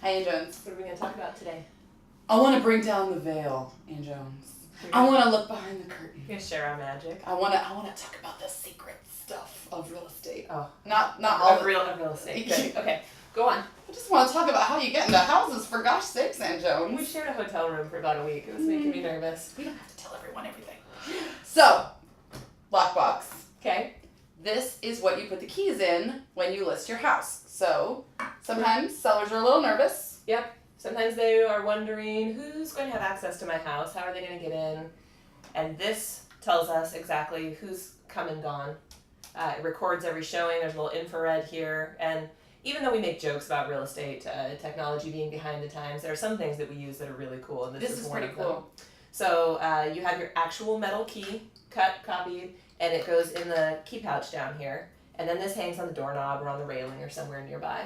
Hi, Ann Jones. What are we going to talk about today? I want to bring down the veil, Ann Jones. I want to look behind the curtain. You're going to share our magic. I want to talk about the secret stuff of real estate. Oh. Not all of real estate. Good. Okay. Go on. I just want to talk about how you get into houses, for gosh sakes, Ann Jones. We shared a hotel room for about a week. It was making me nervous. We don't have to tell everyone everything. So, lockbox. Okay. This is what you put the keys in when you list your house. So, sometimes sellers are a little nervous. Yep. Sometimes they are wondering who's going to have access to my house, how are they going to get in, and this tells us exactly who's come and gone. It records every showing. There's a little infrared here, and even though we make jokes about real estate, technology being behind the times, there are some things that we use that are really cool, and this is one pretty of them. cool. So you have your actual metal key cut, copied, and it goes in the key pouch down here, and then this hangs on the doorknob or on the railing or somewhere nearby.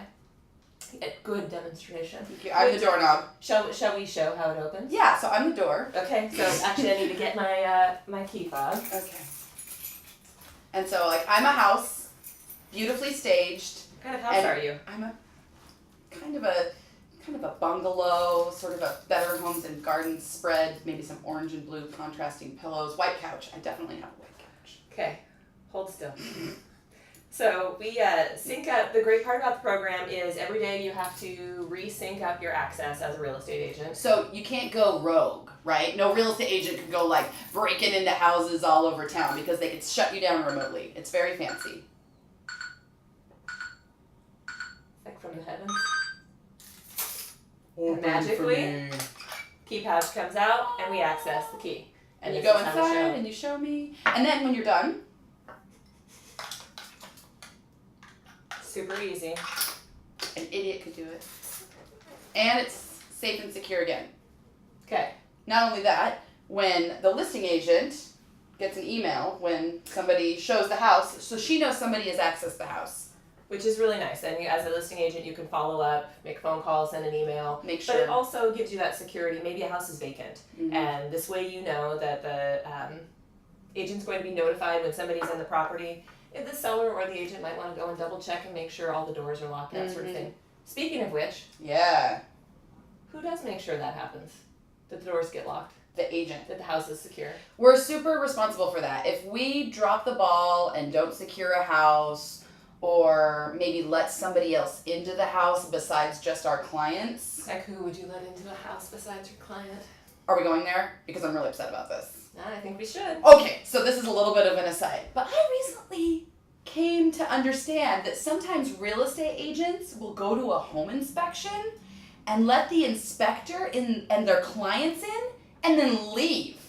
Good demonstration. Thank you. I'm the doorknob. Shall we show how it opens? Yeah, so I'm the door. Okay, so actually I need to get my my key fob. Okay. And so, like, I'm a house, beautifully staged. What kind of house are you? I'm a kind of a bungalow, sort of a Better Homes and Gardens spread, maybe some orange and blue contrasting pillows, white couch. I definitely have a white couch. Okay, hold still. So we sync up. The great part about the program is every day you have to re-sync up your access as a real estate agent. So you can't go rogue, right? No real estate agent can go like breaking into houses all over town because they could shut you down remotely. It's very fancy. Like from the heavens. And magically, key pouch comes out and we access the key. And you go inside and you show me. And then when you're done, super easy. An idiot could do it. And it's safe and secure again. Okay. Not only that, when the listing agent gets an email when somebody shows the house, so she knows somebody has accessed the house. Which is really nice. And you, as a listing agent, you can follow up, make a phone call, send an email. Make sure. But it also gives you that security. Maybe a house is vacant. Mm-hmm. And this way you know that the agent's going to be notified when somebody's in the property. If the seller or the agent might want to go and double check and make sure all the doors are locked, that sort of thing. Speaking of which, yeah, who does make sure that happens? That the doors get locked? The agent. That the house is secure? We're super responsible for that. If we drop the ball and don't secure a house or maybe let somebody else into the house besides just our clients. Like who would you let into a house besides your client? Are we going there? Because I'm really upset about this. I think we should. Okay, so this is a little bit of an aside, but I recently came to understand that sometimes real estate agents will go to a home inspection and let the inspector and their clients in and then leave.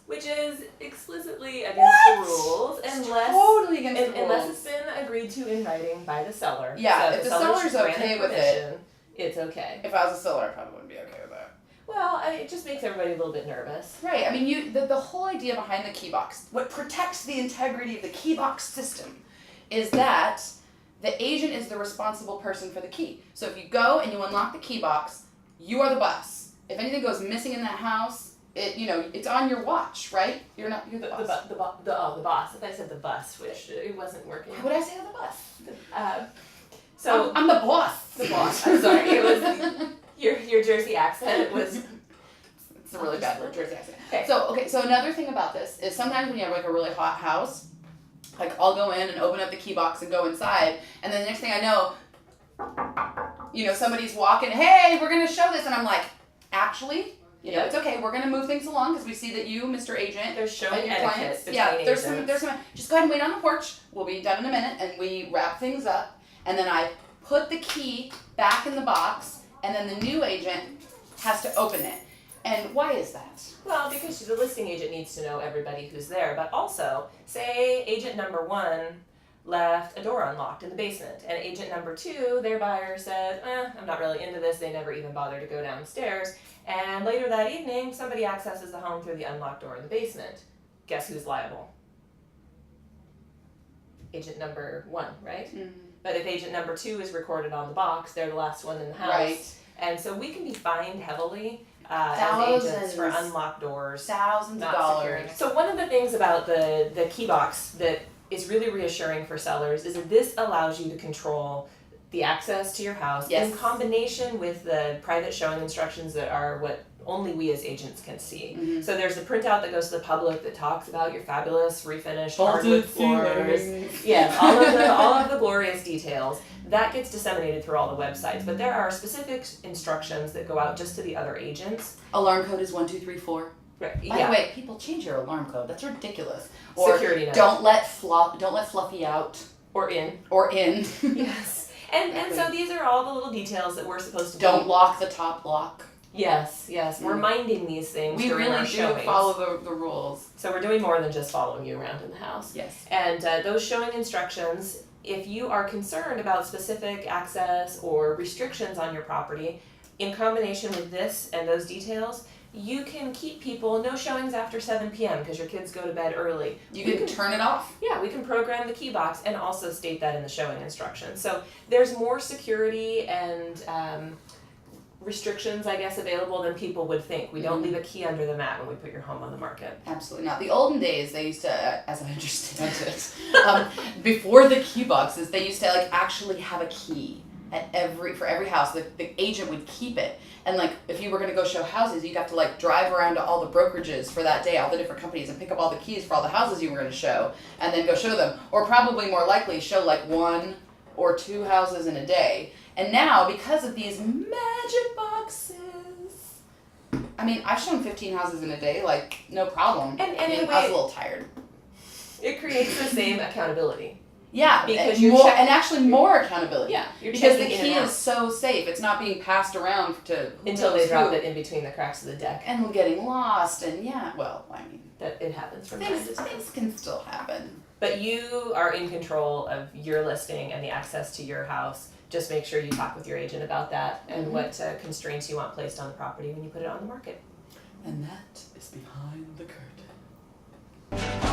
Which is explicitly against the rules, unless it's been agreed to in writing by the seller. Yeah, so if the seller's okay with it, it's okay. If I was a seller, I probably wouldn't be okay with that. Well, it just makes everybody a little bit nervous. Right. I mean, the whole idea behind the key box, what protects the integrity of the key box system, is that the agent is the responsible person for the key. So if you go and you unlock the key box, you are the boss. If anything goes missing in that house, it's on your watch, right? You're the boss. The boss. If I said the bus, which it wasn't working. How would I say the boss? So I'm the boss. The boss. I'm sorry. It was your Jersey accent was. It's a really bad Jersey accent. Okay. So another thing about this is sometimes when you have like a really hot house, like I'll go in and open up the key box and go inside, and then the next thing I know, somebody's walking. Hey, we're gonna show this, and I'm like, actually. It's okay. We're gonna move things along because we see that you, Mr. Agent, there's showing your clients. There's some. Just go ahead and wait on the porch. We'll be done in a minute, and we wrap things up, and then I put the key back in the box, and then the new agent has to open it. And why is that? Well, because the listing agent needs to know everybody who's there, but also, say agent number 1 left a door unlocked in the basement, and agent number 2, their buyer said, I'm not really into this, they never even bothered to go downstairs, and later that evening, somebody accesses the home through the unlocked door in the basement. Guess who's liable? Agent number 1, right? Mm-hmm. But if agent number 2 is recorded on the box, they're the last one in the house. Right. And so we can be fined heavily as agents for unlocked doors. Thousands of dollars. Securing. So one of the things about the key box that is really reassuring for sellers is that this allows you to control the access to your house Yes. in combination with the private showing instructions that are what only we as agents can see. Mhm. So there's a printout that goes to the public that talks about your fabulous refinished hardwood floors. Yes, all of the glorious details. That gets disseminated through all the websites, but there are specific instructions that go out just to the other agents. Alarm code is 1234. Right. By Yeah. the way, people change your alarm code. That's ridiculous. Or Security note. don't let Fluffy out Or in. or in. Yes. And so these are all the little details that we're supposed to Don't lock the top lock. Yes. We're minding these things We during really our do showings. follow the rules. So we're doing more than just following you around in the house. Yes. And those showing instructions, if you are concerned about specific access or restrictions on your property, in combination with this and those details, you can keep people no showings after 7 p.m. because your kids go to bed early. You can turn it off. Yeah, we can program the key box and also state that in the showing instructions. So there's more security and restrictions, I guess, available than people would think. We don't leave a key under the mat when we put your home on the market. Absolutely not. The olden days, they used to, as I understand it, before the key boxes, they used to like actually have a key for every house. The agent would keep it. And like if you were going to go show houses, you'd have to like drive around to all the brokerages for that day, all the different companies, and pick up all the keys for all the houses you were going to show, and then go show them. Or probably more likely show like 1 or 2 houses in a day. And now, because of these magic boxes, I mean, I've shown 15 houses in a day, like no problem. And in a I was way, a little tired. it creates the same accountability. Yeah, Because more, and actually more accountability. Yeah, you're because the checking in key and out. is so safe. It's not being passed around to Until they drop it in between the cracks of the deck. and getting lost. And yeah, well, I mean, That it happens from time to time. things can still happen. But you are in control of your listing and the access to your house. Just make sure you talk with your agent about that and what constraints you want placed on the property when you put it on the market. And that is behind the curtain.